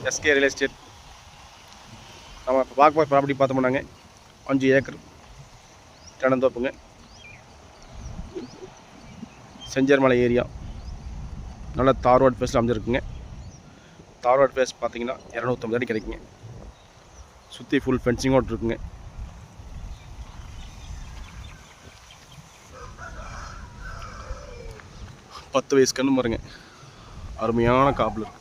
SK real estate. நம்ம பார்க்க போகிற ப்ராப்பர்ட்டி பார்த்தோம்னாங்க 5 ஏக்கர் தென்னந்தோப்புங்க, செஞ்சேர்மலை ஏரியா. நல்ல தார் ரோட் ஃபேஸில் அமைஞ்சிருக்குங்க. தார் ரோட் ஃபேஸ் பார்த்தீங்கன்னா 250 அடி கிடைக்குங்க. சுற்றி ஃபுல் ஃபென்சிங்கோடு இருக்குங்க. பத்து வயசு கன்று பாருங்க, அருமையான காப்பில் இருக்கு.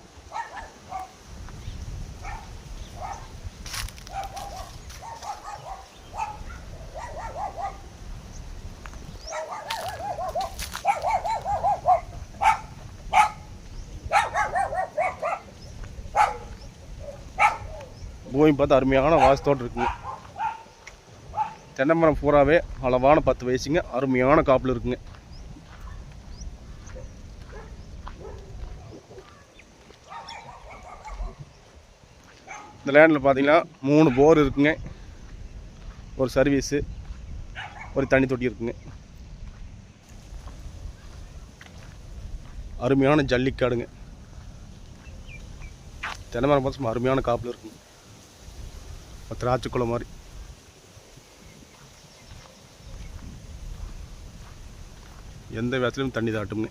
பூமி பார்த்து அருமையான வாசத்தோடு இருக்குங்க. தென்னை மரம் பூராவே அளவான 10 வயசுங்க, அருமையான காப்பில் இருக்குங்க. இந்த லேண்டில் பார்த்தீங்கன்னா 3 போர் இருக்குங்க, ஒரு சர்வீஸு, ஒரு தண்ணி தொட்டி இருக்குங்க. அருமையான ஜல்லிக்காடுங்க. தென்னை மரம் பார்த்து அருமையான காப்பில் இருக்குங்க. திராட்சைக்குளம் மாதிரி. எந்த விதத்துலையும் தண்ணி தாட்டுங்க.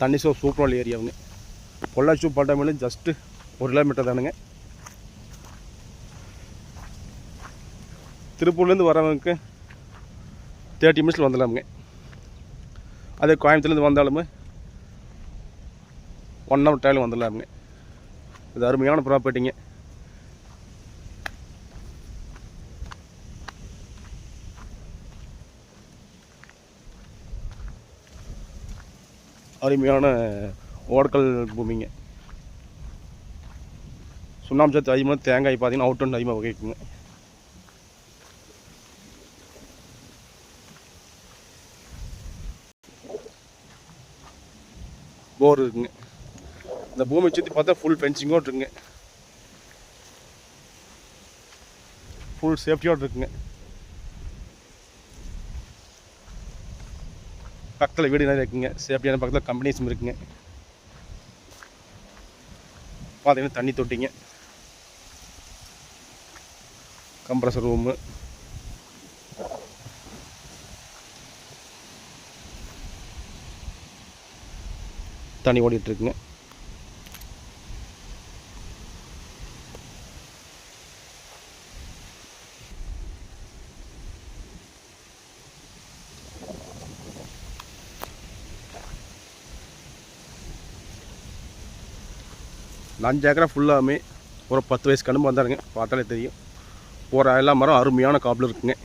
தண்ணி சூப்பரான ஏரியாவுங்க. பொள்ளாச்சி பட்டாமேலும் ஜஸ்ட்டு 1 கிலோமீட்டர் தானுங்க. திருப்பூர்லேருந்து வரவங்களுக்கு 30 மினிட்ஸில் வந்துடலாமுங்க. அதே கோயம்புத்தூர்லேருந்து வந்தாலுமே 1 ஹவர் டைமில் வந்துடலாமுங்க. இது அருமையான ப்ராப்பர்ட்டிங்க. அருமையான ஓடக்கல் பூமிங்க. சுண்ணாம்பு சத்து அதிகமாக, தேங்காய் பார்த்தீங்கன்னா அவுட் அண்ட் அதிகமாக வகைக்குங்க. போர் இருக்குங்க. இந்த பூமி சுற்றி பார்த்தா ஃபுல் ஃபென்சிங்கோடு இருக்குங்க. ஃபுல் சேஃப்டியோடு இருக்குங்க. பக்கத்தில் வீடு நிறைய இருக்குங்க. சேஃப்டியான பக்கத்தில் கம்பெனிஸும் இருக்குங்க. பார்த்தீங்கன்னா தண்ணி தொட்டிங்க, கம்ப்ரஸர் ரூமு, தண்ணி ஓடிட்டுருக்குங்க. இந்த 5 ஏக்கரா ஃபுல்லாமே ஒரு 10 வயசு கண்ணு வந்தாருங்க. பார்த்தாலே தெரியும். ஒரு எல்லா மரம் அருமையான காப்பில் இருக்குங்க.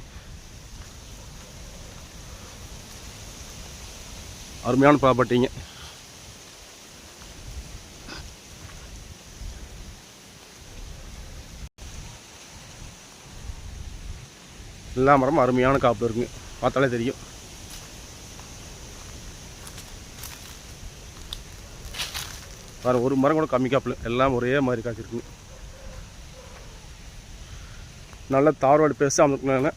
அருமையான ப்ராப்பர்ட்டிங்க. எல்லா மரமும் அருமையான காப்பில் இருக்குங்க. பார்த்தாலே தெரியும். வேறு ஒரு மரம் கூட கம்மி காப்பில், எல்லாம் ஒரே மாதிரி காய்ச்சிருக்குங்க. நல்ல தார்வாடு பேச அமைக்கணுங்க.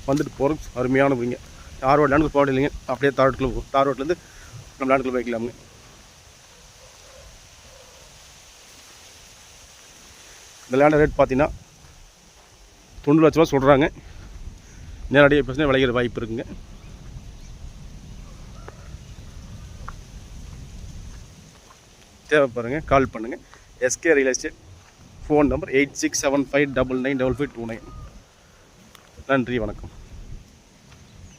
வந்துட்டு போகிறோம் அருமையான பூமிங்க. தார்வாடு லேண்டுக்கு போக இல்லைங்க, அப்படியே தார்வாட்லேருந்து நம்ம லேண்டுக்குள்ள போய்க்கலாமுங்க. இந்த லேண்ட் ரேட் பார்த்தீங்கன்னா 90 லட்ச ரூபா சொல்கிறாங்க. நேரடியாக பேசினா விளையிற வாய்ப்பு இருக்குங்க. தேவைப்படுங்க, கால் பண்ணுங்கள். SK real estate. Phone number 8675995529. நன்றி, வணக்கம்.